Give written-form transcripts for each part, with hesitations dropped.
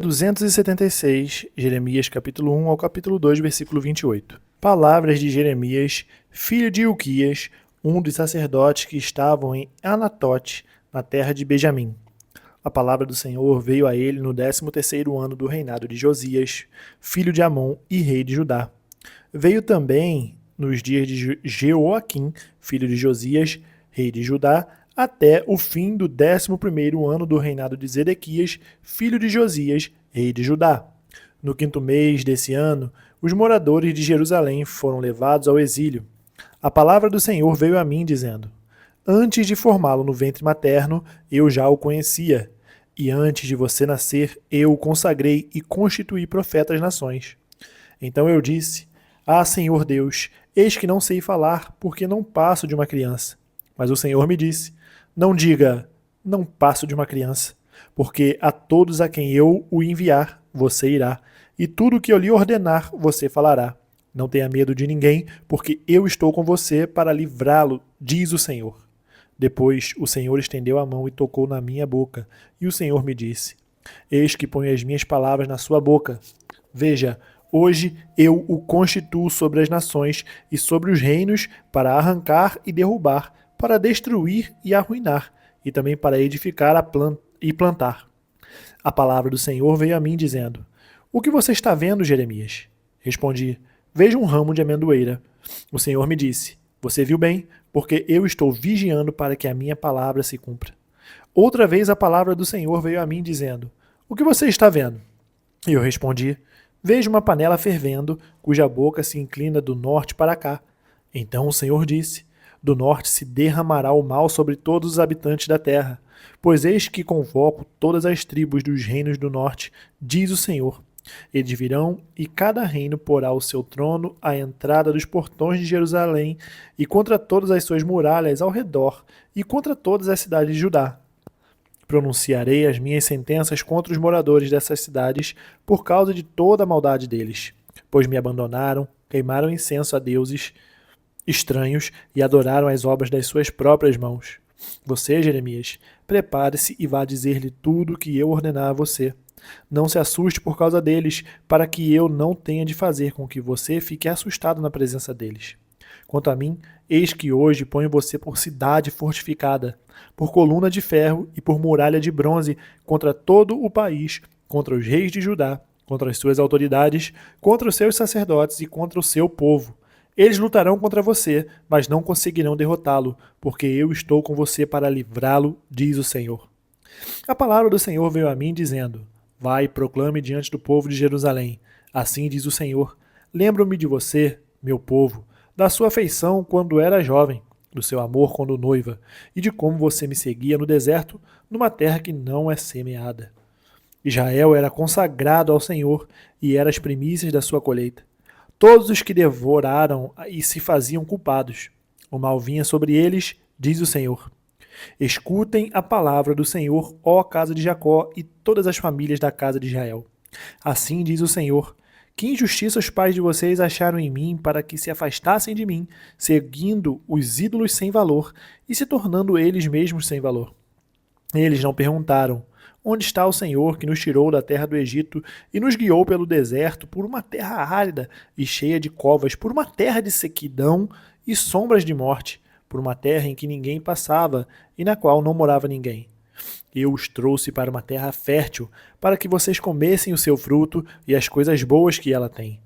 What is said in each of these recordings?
276, Jeremias capítulo 1 ao capítulo 2, versículo 28. Palavras de Jeremias, filho de Ilquias, um dos sacerdotes que estavam em Anatote, na terra de Benjamim. A palavra do Senhor veio a ele no 13º ano do reinado de Josias, filho de Amon e rei de Judá. Veio também nos dias de Jeoaquim, filho de Josias, rei de Judá, até o fim do 11º ano do reinado de Zedequias, filho de Josias, rei de Judá. No 5º mês desse ano, os moradores de Jerusalém foram levados ao exílio. A palavra do Senhor veio a mim, dizendo: Antes de formá-lo no ventre materno, eu já o conhecia, e antes de você nascer, eu o consagrei e constituí profeta às nações. Então eu disse: Ah, Senhor Deus, eis que não sei falar, porque não passo de uma criança. Mas o Senhor me disse: Não diga, não passo de uma criança, porque a todos a quem eu o enviar, você irá, e tudo o que eu lhe ordenar, você falará. Não tenha medo de ninguém, porque eu estou com você para livrá-lo, diz o Senhor. Depois o Senhor estendeu a mão e tocou na minha boca, e o Senhor me disse: Eis que ponho as minhas palavras na sua boca. Veja, hoje eu o constituo sobre as nações e sobre os reinos para arrancar e derrubar, para destruir e arruinar, e também para edificar e plantar. A palavra do Senhor veio a mim dizendo: O que você está vendo, Jeremias? Respondi: Vejo um ramo de amendoeira. O Senhor me disse: Você viu bem, porque eu estou vigiando para que a minha palavra se cumpra. Outra vez a palavra do Senhor veio a mim dizendo: O que você está vendo? E eu respondi: Vejo uma panela fervendo, cuja boca se inclina do norte para cá. Então o Senhor disse: Do norte se derramará o mal sobre todos os habitantes da terra. Pois eis que convoco todas as tribos dos reinos do norte, diz o Senhor. Eles virão, e cada reino porá o seu trono à entrada dos portões de Jerusalém, e contra todas as suas muralhas ao redor, e contra todas as cidades de Judá. Pronunciarei as minhas sentenças contra os moradores dessas cidades por causa de toda a maldade deles, pois me abandonaram, queimaram incenso a deuses estranhos e adoraram as obras das suas próprias mãos. Você, Jeremias, prepare-se e vá dizer-lhe tudo o que eu ordenar a você. Não se assuste por causa deles, para que eu não tenha de fazer com que você fique assustado na presença deles. Quanto a mim, eis que hoje ponho você por cidade fortificada, por coluna de ferro e por muralha de bronze contra todo o país, contra os reis de Judá, contra as suas autoridades, contra os seus sacerdotes e contra o seu povo. Eles lutarão contra você, mas não conseguirão derrotá-lo, porque eu estou com você para livrá-lo, diz o Senhor. A palavra do Senhor veio a mim dizendo: Vai e proclame diante do povo de Jerusalém. Assim diz o Senhor: Lembro-me de você, meu povo, da sua afeição quando era jovem, do seu amor quando noiva, e de como você me seguia no deserto, numa terra que não é semeada. Israel era consagrado ao Senhor e era as primícias da sua colheita. Todos os que devoraram e se faziam culpados. O mal vinha sobre eles, diz o Senhor. Escutem a palavra do Senhor, ó casa de Jacó e todas as famílias da casa de Israel. Assim diz o Senhor: Que injustiça os pais de vocês acharam em mim para que se afastassem de mim, seguindo os ídolos sem valor e se tornando eles mesmos sem valor. Eles não perguntaram: Onde está o Senhor que nos tirou da terra do Egito e nos guiou pelo deserto, por uma terra árida e cheia de covas, por uma terra de sequidão e sombras de morte, por uma terra em que ninguém passava e na qual não morava ninguém? Eu os trouxe para uma terra fértil, para que vocês comessem o seu fruto e as coisas boas que ela tem.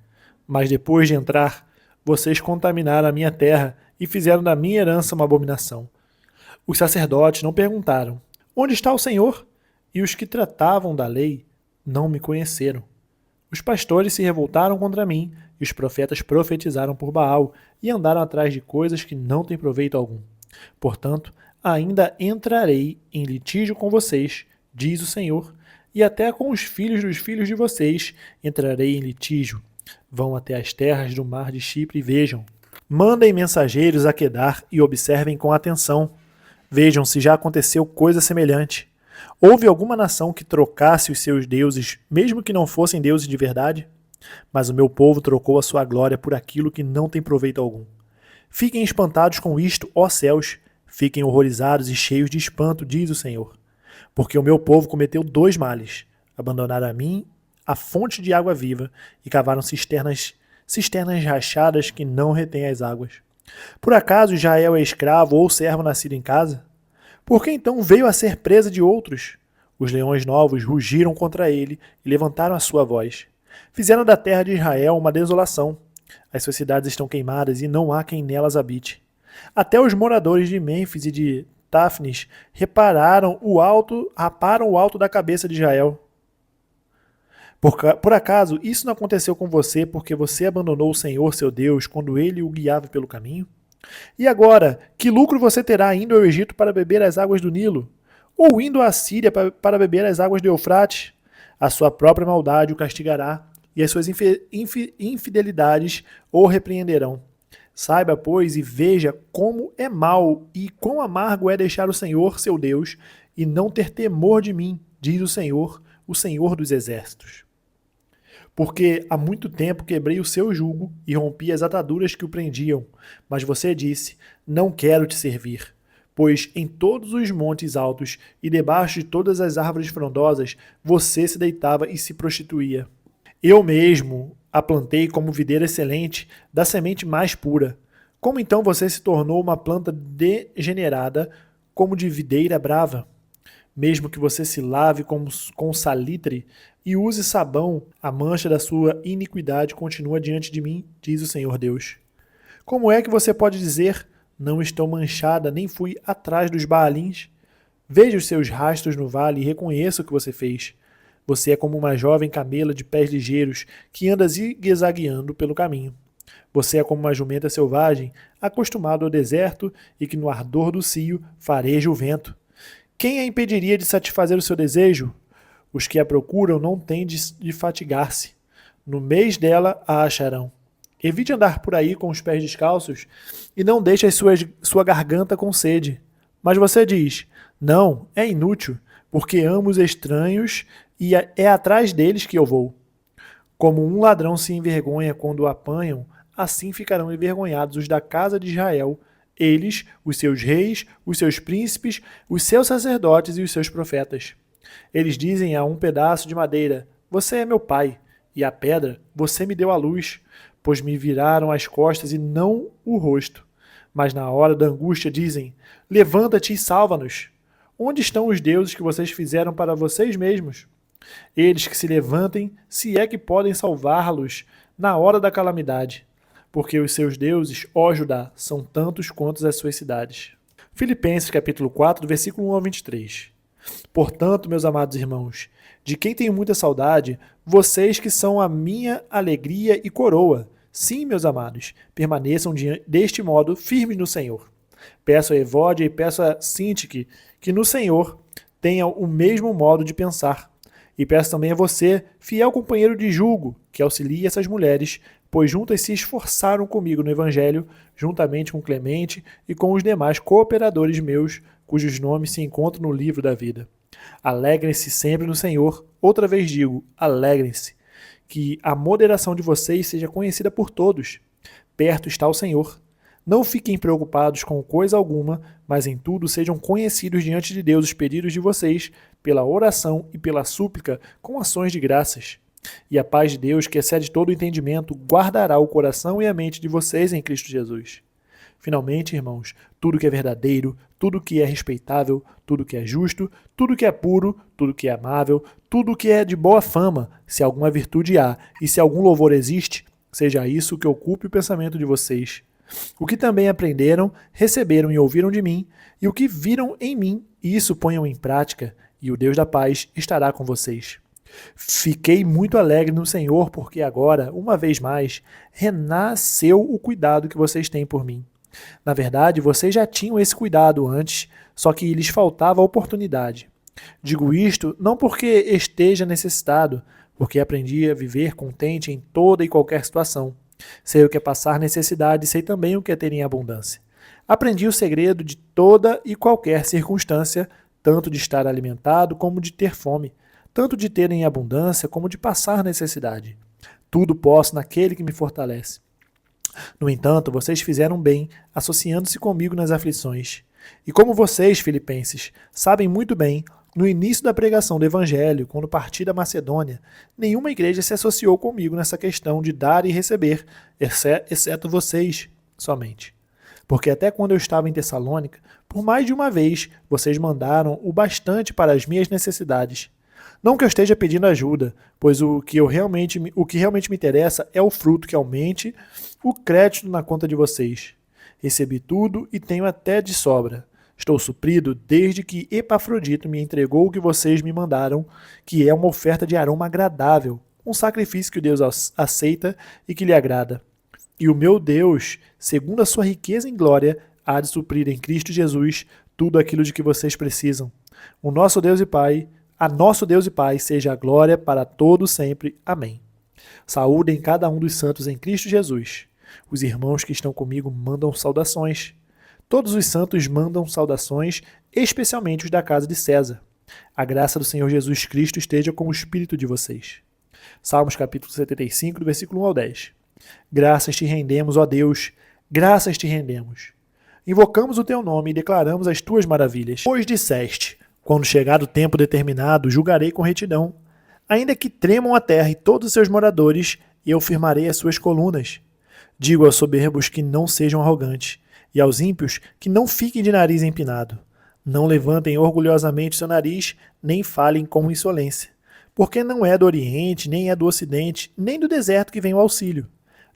Mas depois de entrar, vocês contaminaram a minha terra e fizeram da minha herança uma abominação. Os sacerdotes não perguntaram: Onde está o Senhor? E os que tratavam da lei não me conheceram. Os pastores se revoltaram contra mim, e os profetas profetizaram por Baal, e andaram atrás de coisas que não têm proveito algum. Portanto, ainda entrarei em litígio com vocês, diz o Senhor, e até com os filhos dos filhos de vocês entrarei em litígio. Vão até as terras do mar de Chipre e vejam. Mandem mensageiros a Quedar e observem com atenção. Vejam se já aconteceu coisa semelhante. Houve alguma nação que trocasse os seus deuses, mesmo que não fossem deuses de verdade? Mas o meu povo trocou a sua glória por aquilo que não tem proveito algum. Fiquem espantados com isto, ó céus, fiquem horrorizados e cheios de espanto, diz o Senhor. Porque o meu povo cometeu dois males. Abandonaram a mim a fonte de água viva e cavaram cisternas rachadas que não retêm as águas. Por acaso Israel é escravo ou servo nascido em casa? Por que então veio a ser presa de outros? Os leões novos rugiram contra ele e levantaram a sua voz. Fizeram da terra de Israel uma desolação. As suas cidades estão queimadas e não há quem nelas habite. Até os moradores de Mênfis e de Táfnis raparam o alto da cabeça de Israel. Por acaso isso não aconteceu com você porque você abandonou o Senhor seu Deus quando ele o guiava pelo caminho? E agora, que lucro você terá indo ao Egito para beber as águas do Nilo? Ou indo à Síria para beber as águas do Eufrates? A sua própria maldade o castigará, e as suas infidelidades o repreenderão. Saiba, pois, e veja como é mau e quão amargo é deixar o Senhor, seu Deus, e não ter temor de mim, diz o Senhor dos exércitos. Porque há muito tempo quebrei o seu jugo e rompi as ataduras que o prendiam. Mas você disse, não quero te servir. Pois em todos os montes altos e debaixo de todas as árvores frondosas, você se deitava e se prostituía. Eu mesmo a plantei como videira excelente, da semente mais pura. Como então você se tornou uma planta degenerada, como de videira brava? Mesmo que você se lave com salitre e use sabão, a mancha da sua iniquidade continua diante de mim, diz o Senhor Deus. Como é que você pode dizer, não estou manchada, nem fui atrás dos Baalins? Veja os seus rastros no vale e reconheça o que você fez. Você é como uma jovem camela de pés ligeiros que anda zigue-zagueando pelo caminho. Você é como uma jumenta selvagem, acostumado ao deserto e que no ardor do cio fareja o vento. Quem a impediria de satisfazer o seu desejo? Os que a procuram não têm de fatigar-se. No mês dela a acharão. Evite andar por aí com os pés descalços e não deixe sua garganta com sede. Mas você diz, não, é inútil, porque amo os estranhos e é atrás deles que eu vou. Como um ladrão se envergonha quando o apanham, assim ficarão envergonhados os da casa de Israel, eles, os seus reis, os seus príncipes, os seus sacerdotes e os seus profetas. Eles dizem a um pedaço de madeira, você é meu pai, e à pedra, você me deu a luz, pois me viraram as costas e não o rosto. Mas na hora da angústia dizem, levanta-te e salva-nos. Onde estão os deuses que vocês fizeram para vocês mesmos? Eles que se levantem, se é que podem salvá-los na hora da calamidade. Porque os seus deuses, ó Judá, são tantos quanto as suas cidades. Filipenses capítulo 4, versículo 1 ao 23. Portanto, meus amados irmãos, de quem tenho muita saudade, vocês que são a minha alegria e coroa, sim, meus amados, permaneçam deste modo firmes no Senhor. Peço a Evódia e peço a Sintique que no Senhor tenham o mesmo modo de pensar. E peço também a você, fiel companheiro de julgo, que auxilie essas mulheres, pois juntas se esforçaram comigo no Evangelho, juntamente com Clemente e com os demais cooperadores meus, cujos nomes se encontram no livro da vida. Alegrem-se sempre no Senhor. Outra vez digo, alegrem-se. Que a moderação de vocês seja conhecida por todos. Perto está o Senhor. Não fiquem preocupados com coisa alguma, mas em tudo sejam conhecidos diante de Deus os pedidos de vocês, pela oração e pela súplica, com ações de graças. E a paz de Deus, que excede todo o entendimento, guardará o coração e a mente de vocês em Cristo Jesus. Finalmente, irmãos, tudo que é verdadeiro, tudo que é respeitável, tudo que é justo, tudo que é puro, tudo que é amável, tudo que é de boa fama, se alguma virtude há e se algum louvor existe, seja isso que ocupe o pensamento de vocês. O que também aprenderam, receberam e ouviram de mim, e o que viram em mim, isso ponham em prática, e o Deus da paz estará com vocês. Fiquei muito alegre no Senhor, porque agora, uma vez mais, renasceu o cuidado que vocês têm por mim. Na verdade, vocês já tinham esse cuidado antes, só que lhes faltava a oportunidade. Digo isto não porque esteja necessitado, porque aprendi a viver contente em toda e qualquer situação. Sei o que é passar necessidade e sei também o que é ter em abundância. Aprendi o segredo de toda e qualquer circunstância, tanto de estar alimentado como de ter fome, tanto de ter em abundância como de passar necessidade. Tudo posso naquele que me fortalece. No entanto, vocês fizeram bem, associando-se comigo nas aflições. E como vocês, filipenses, sabem muito bem, No início da pregação do Evangelho, quando parti da Macedônia, nenhuma igreja se associou comigo nessa questão de dar e receber, exceto vocês somente. Porque até quando eu estava em Tessalônica, por mais de uma vez, vocês mandaram o bastante para as minhas necessidades. Não que eu esteja pedindo ajuda, pois o que realmente me interessa é o fruto que aumente o crédito na conta de vocês. Recebi tudo e tenho até de sobra. Estou suprido desde que Epafrodito me entregou o que vocês me mandaram, que é uma oferta de aroma agradável, um sacrifício que Deus aceita e que lhe agrada. E o meu Deus, segundo a sua riqueza em glória, há de suprir em Cristo Jesus tudo aquilo de que vocês precisam. A nosso Deus e Pai, seja a glória para todos sempre. Amém. Saúdem cada um dos santos em Cristo Jesus. Os irmãos que estão comigo mandam saudações. Todos os santos mandam saudações, especialmente os da casa de César. A graça do Senhor Jesus Cristo esteja com o espírito de vocês. Salmos capítulo 75, do versículo 1 ao 10. Graças te rendemos, ó Deus, graças te rendemos. Invocamos o teu nome e declaramos as tuas maravilhas. Pois disseste, quando chegar o tempo determinado, julgarei com retidão. Ainda que tremam a terra e todos os seus moradores, eu firmarei as suas colunas. Digo aos soberbos que não sejam arrogantes, e aos ímpios que não fiquem de nariz empinado. Não levantem orgulhosamente seu nariz, nem falem com insolência. Porque não é do Oriente, nem é do Ocidente, nem do deserto que vem o auxílio.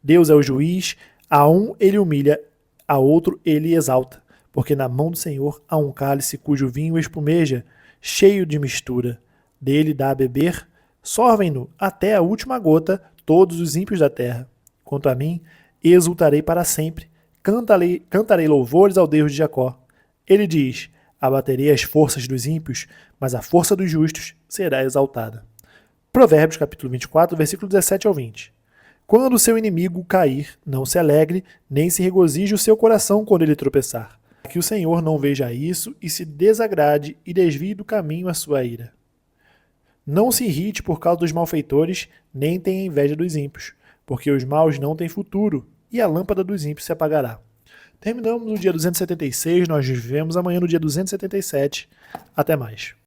Deus é o juiz, a um ele humilha, a outro ele exalta. Porque na mão do Senhor há um cálice cujo vinho espumeja, cheio de mistura. Dele dá a beber, sorvem-no até a última gota todos os ímpios da terra. Quanto a mim, exultarei para sempre, cantarei louvores ao Deus de Jacó. Ele diz, abaterei as forças dos ímpios, mas a força dos justos será exaltada. Provérbios capítulo 24, versículo 17 ao 20. Quando o seu inimigo cair, não se alegre, nem se regozije o seu coração quando ele tropeçar. Que o Senhor não veja isso e se desagrade e desvie do caminho a sua ira. Não se irrite por causa dos malfeitores, nem tenha inveja dos ímpios, porque os maus não têm futuro, e a lâmpada dos ímpios se apagará. Terminamos no dia 276, nós vivemos amanhã no dia 277. Até mais.